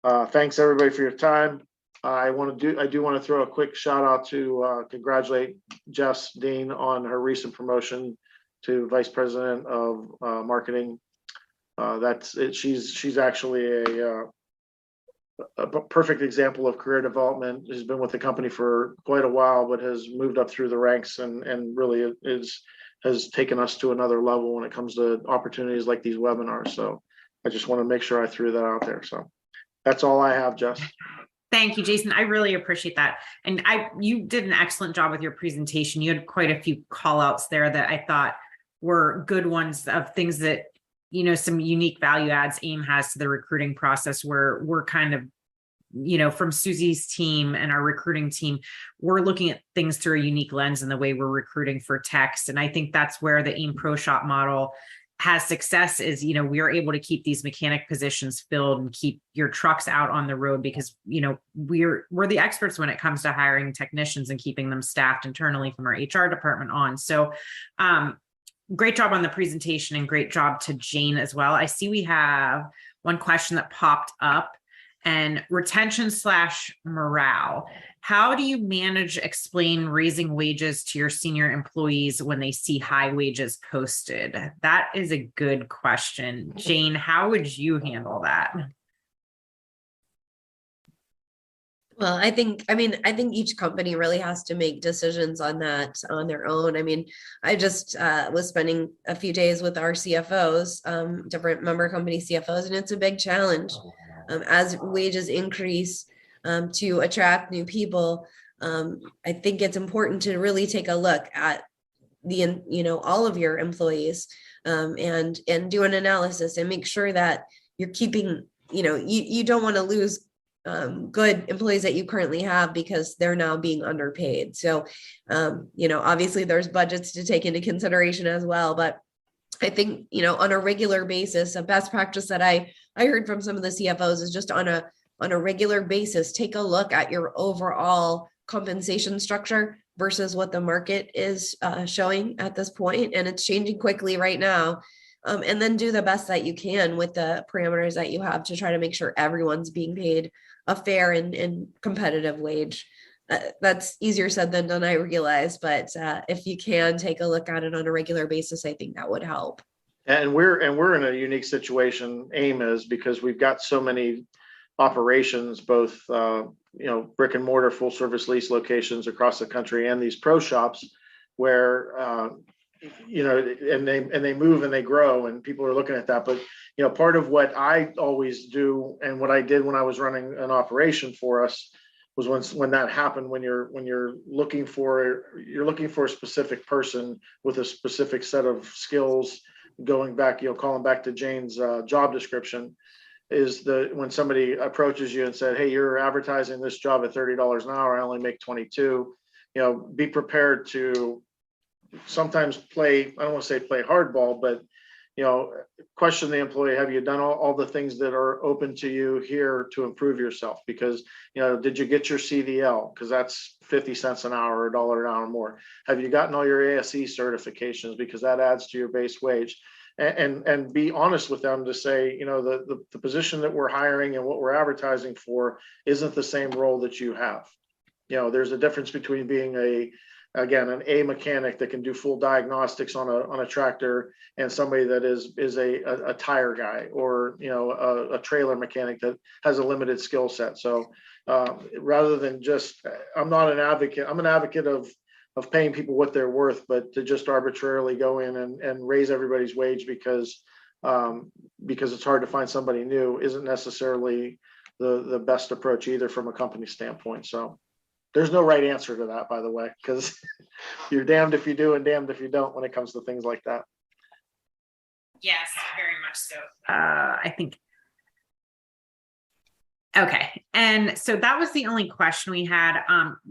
thanks everybody for your time. I do want to throw a quick shout out to congratulate Jess Dean on her recent promotion to Vice President of Marketing. that's it. She's actually a perfect example of career development. She's been with the company for quite a while, but has moved up through the ranks and really has taken us to another level when it comes to opportunities like these webinars. So I just want to make sure I threw that out there. So that's all I have, Jess. Thank you, Jason. I really appreciate that. And you did an excellent job with your presentation. You had quite a few call outs there that I thought were good ones of things that, some unique value adds AIM has to the recruiting process, where we're kind of, from Susie's team and our recruiting team, we're looking at things through a unique lens in the way we're recruiting for techs. And I think that's where the AIM ProShop model has success is, we are able to keep these mechanic positions filled and keep your trucks out on the road because, we're the experts when it comes to hiring technicians and keeping them staffed internally from our HR department on. So, great job on the presentation and great job to Jane as well. I see we have one question that popped up, and retention / morale. How do you explain raising wages to your senior employees when they see high wages posted? That is a good question. Jane, how would you handle that? Well, I think each company really has to make decisions on that on their own. I just was spending a few days with our CFOs, different member company CFOs, and it's a big challenge as wages increase to attract new people. I think it's important to really take a look at all of your employees and do an analysis and make sure that you're keeping, you don't want to lose good employees that you currently have because they're now being underpaid. So, obviously there's budgets to take into consideration as well, but I think, on a regular basis, a best practice that I heard from some of the CFOs is just on a regular basis, take a look at your overall compensation structure versus what the market is showing at this point. And it's changing quickly right now. And then do the best that you can with the parameters that you have to try to make sure everyone's being paid a fair and competitive wage. That's easier said than done, I realize, but if you can take a look at it on a regular basis, I think that would help. And we're in a unique situation, AIM is, because we've got so many operations, both brick and mortar full service lease locations across the country and these pro shops where and they move and they grow and people are looking at that. But part of what I always do and what I did when I was running an operation for us was when that happened, when you're looking for a specific person with a specific set of skills, going back, calling back to Jane's job description, is when somebody approaches you and said, hey, you're advertising this job at $30 an hour, I only make 22, be prepared to sometimes play, I don't want to say play hardball, but question the employee, have you done all the things that are open to you here to improve yourself? Because, did you get your CDL? Because that's 50 cents an hour, or $1 an hour more. Have you gotten all your ASE certifications? Because that adds to your base wage. And be honest with them to say, the position that we're hiring and what we're advertising for isn't the same role that you have. There's a difference between being an A mechanic that can do full diagnostics on a tractor and somebody that is a tire guy or a trailer mechanic that has a limited skill set. So rather than just, I'm not an advocate. I'm an advocate of paying people what they're worth, but to just arbitrarily go in and raise everybody's wage because it's hard to find somebody new isn't necessarily the best approach either from a company standpoint. So there's no right answer to that, by the way, because you're damned if you do and damned if you don't when it comes to things like that. Yes, very much so. I think. Okay. And so that was the only question we had.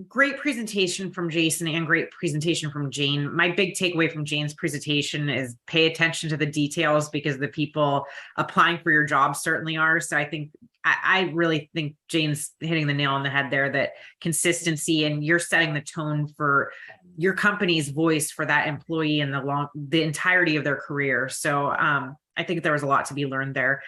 Great presentation from Jason and great presentation from Jane. My big takeaway from Jane's presentation is pay attention to the details because the people applying for your job certainly are. So I really think Jane's hitting the nail on the head there, that consistency, and you're setting the tone for your company's voice for that employee and the entirety of their career. So I think there was a lot to be learned there.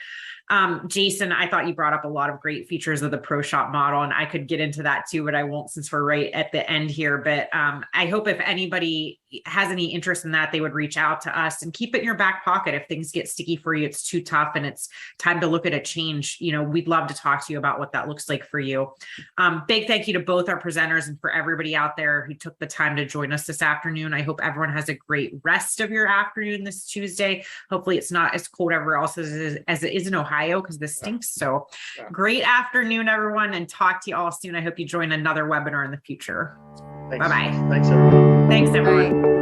Jason, I thought you brought up a lot of great features of the ProShop model, and I could get into that too, but I won't since we're right at the end here. But I hope if anybody has any interest in that, they would reach out to us and keep it in your back pocket. If things get sticky for you, it's too tough and it's time to look at a change, we'd love to talk to you about what that looks like for you. Big thank you to both our presenters and for everybody out there who took the time to join us this afternoon. I hope everyone has a great rest of your afternoon this Tuesday. Hopefully it's not as cold everywhere else as it is in Ohio, because this stinks. So great afternoon, everyone, and talk to you all soon. I hope you join another webinar in the future. Thanks. Bye-bye. Thanks, everyone. Thanks, everyone. Bye.